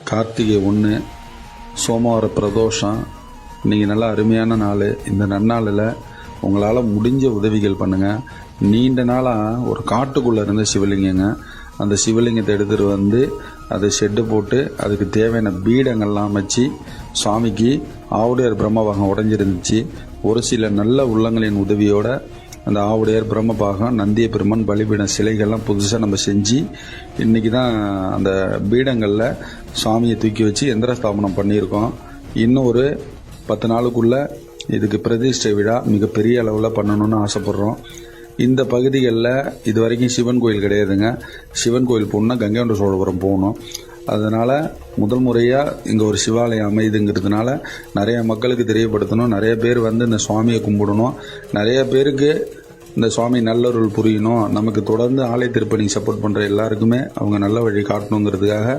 கார்த்திகை 1 சோமவார பிரதோஷம். இன்றைக்கி நல்லா அருமையான நாள். இந்த நன்னாளில் உங்களால் முடிஞ்ச உதவிகள் பண்ணுங்கள். நீண்ட நாளாக ஒரு காட்டுக்குள்ளே இருந்த சிவலிங்கங்க, அந்த சிவலிங்கத்தை எடுத்துகிட்டு வந்து அதை ஷெட்டு போட்டு அதுக்கு தேவையான பீடங்கள்லாம் அமைச்சு சுவாமிக்கு ஆவுடையார் பிரம்மபாகம் உடஞ்சிருந்துச்சு. ஒரு சில நல்ல உள்ளங்களின் உதவியோட அந்த ஆவுடையார் பிரம்மபாகம், நந்திய பெருமான் பலிபீடம் சிலைகள்லாம் புதுசாக நம்ம செஞ்சு இன்றைக்கி தான் அந்த பீடங்களில் சுவாமியை தூக்கி வச்சு எந்திர ஸ்தாபனம் பண்ணியிருக்கோம். இன்னும் ஒரு 10 நாளுக்குள்ளே இதுக்கு பிரதிஷ்டை விழா மிகப்பெரிய அளவில் பண்ணணும்னு ஆசைப்பட்றோம். இந்த பகுதிகளில் இது வரைக்கும் சிவன் கோயில் கிடையாதுங்க. சிவன் கோயில் போகணுன்னா கங்கை கொண்ட சோழபுரம் போகணும். அதனால் முதல் முறையாக இங்கே ஒரு சிவாலயம் அமைதுங்கிறதுனால நிறைய மக்களுக்கு தெரியப்படுத்தணும். நிறைய பேர் வந்து இந்த சுவாமியை கும்பிடணும். நிறைய பேருக்கு இந்த சுவாமி நல்லருள் புரியணும். நமக்கு தொடர்ந்து ஆலய திருப்பணிக்கு சப்போர்ட் பண்ணுற எல்லாருக்குமே அவங்க நல்ல வழி காட்டணுங்கிறதுக்காக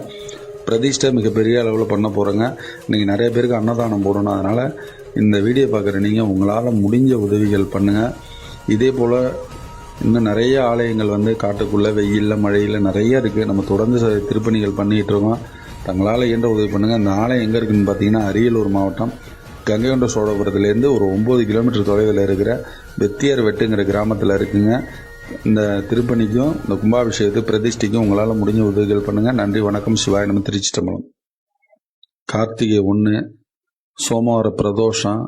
பிரதிஷ்டை மிகப்பெரிய அளவில் பண்ண போகிறோங்க. இன்றைக்கி நிறைய பேருக்கு அன்னதானம் போடணும். அதனால் இந்த வீடியோ பார்க்குற நீங்கள் உங்களால் முடிஞ்ச உதவிகள் பண்ணுங்கள். இதே போல் இன்னும் நிறைய ஆலயங்கள் வந்து காட்டுக்குள்ளே வெயிலில் மழையில் நிறைய இருக்குது. நம்ம தொடர்ந்து திருப்பணிகள் பண்ணிகிட்டு இருக்கோம். தங்களால் இயன்ற உதவி பண்ணுங்கள். இந்த ஆலயம் எங்கே இருக்குதுன்னு பார்த்தீங்கன்னா அரியலூர் மாவட்டம் கங்கை கொண்ட சோழபுரத்துலேருந்து ஒரு 9 கிலோமீட்டர் தொலைவில் இருக்கிற வெத்தியார் வெட்டுங்கிற கிராமத்தில் இருக்குங்க. இந்த திருப்பணிக்கும் இந்த கும்பாபிஷேகத்துக்கு பிரதிஷ்டைக்கும் உங்களால் முடிஞ்ச உதவிகள் பண்ணுங்கள். நன்றி, வணக்கம். சிவாய நம. திருச்சிற்றம்பலம். கார்த்திகை 1 சோமவார பிரதோஷம்.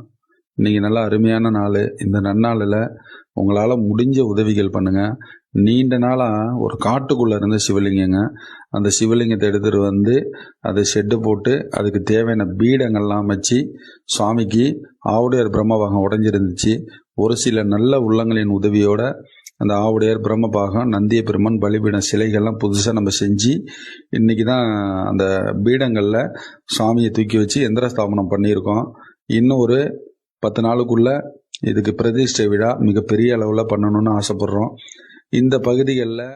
இன்றைக்கி நல்லா அருமையான நாள். இந்த நன்னாளில் உங்களால் முடிஞ்ச உதவிகள் பண்ணுங்கள். நீண்ட நாளாக ஒரு காட்டுக்குள்ளே இருந்த சிவலிங்கங்க, அந்த சிவலிங்கத்தை எடுத்துகிட்டு வந்து அதை ஷெட்டு போட்டு அதுக்கு தேவையான பீடங்கள்லாம் அமைச்சு சுவாமிக்கு ஆவுடையார் பிரம்மபாகம் உடஞ்சிருந்துச்சு. ஒரு சில நல்ல உள்ளங்களின் உதவியோட அந்த ஆவுடையார் பிரம்மபாகம், நந்திய பெருமான் பலிபீடம் சிலைகள்லாம் புதுசாக நம்ம செஞ்சு இன்றைக்கி தான் அந்த பீடங்களில் சுவாமியை தூக்கி வச்சு எந்திர ஸ்தாபனம் பண்ணியிருக்கோம். இன்னும் ஒரு 10 நாளுக்குள்ளே இதுக்கு பிரதிஷ்டை விழா மிகப்பெரிய அளவில் பண்ணணும்னு ஆசைப்பட்றோம். இந்த பகுதிகளில்